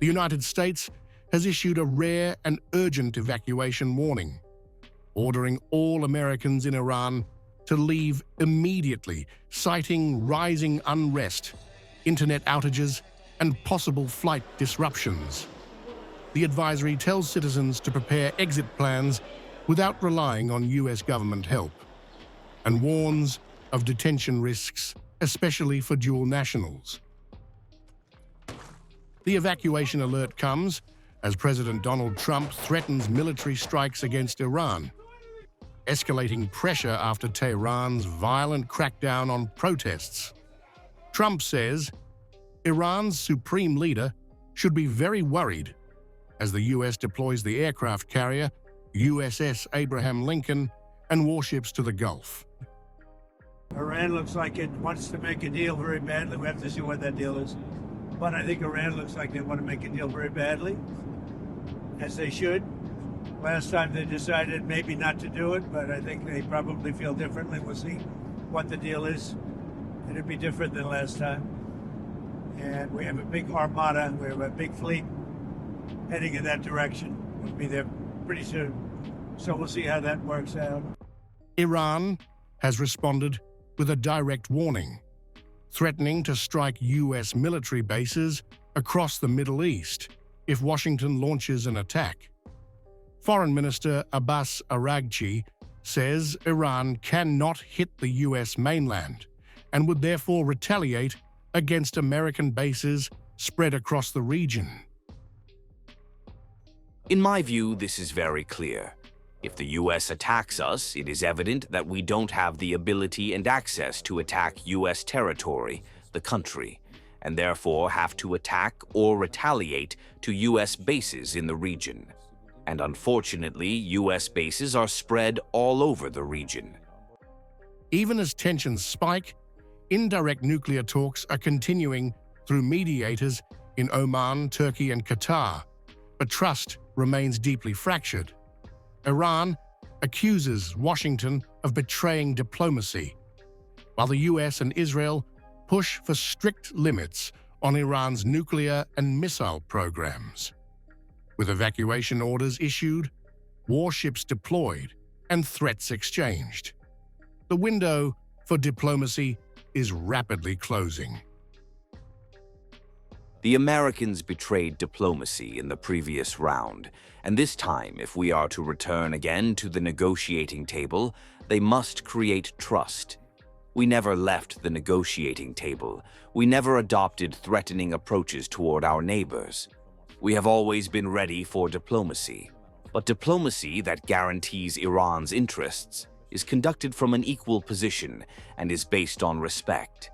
The United States has issued a rare and urgent evacuation warning, ordering all Americans in Iran to leave immediately, citing rising unrest, internet outages, and possible flight disruptions. The advisory tells citizens to prepare exit plans without relying on US government help, and warns of detention risks, especially for dual nationals. The evacuation alert comes as President Donald Trump threatens military strikes against Iran, escalating pressure after Tehran's violent crackdown on protests. Trump says Iran's supreme leader should be very worried as the US deploys the aircraft carrier USS Abraham Lincoln and warships to the Gulf. Iran looks like it wants to make a deal very badly. We have to see what that deal is. But I think Iran looks like they want to make a deal very badly, as they should. Last time they decided maybe not to do it, but I think they probably feel differently. We'll see what the deal is. It'll be different than last time. And we have a big armada, we have a big fleet heading in that direction. We'll be there pretty soon. So we'll see how that works out. Iran has responded with a direct warning, threatening to strike US military bases across the Middle East if Washington launches an attack. Foreign Minister Abbas Araghchi says Iran cannot hit the US mainland and would therefore retaliate against American bases spread across the region. In my view, this is very clear. If the US attacks us, it is evident that we don't have the ability and access to attack US territory, the country, and therefore have to attack or retaliate to US bases in the region. And unfortunately, US bases are spread all over the region. Even as tensions spike, indirect nuclear talks are continuing through mediators in Oman, Turkey, and Qatar, but trust remains deeply fractured. Iran accuses Washington of betraying diplomacy, while the US and Israel push for strict limits on Iran's nuclear and missile programs. With evacuation orders issued, warships deployed, and threats exchanged, the window for diplomacy is rapidly closing. The Americans betrayed diplomacy in the previous round, and this time, if we are to return again to the negotiating table, they must create trust. We never left the negotiating table. We never adopted threatening approaches toward our neighbors. We have always been ready for diplomacy, but diplomacy that guarantees Iran's interests is conducted from an equal position and is based on respect.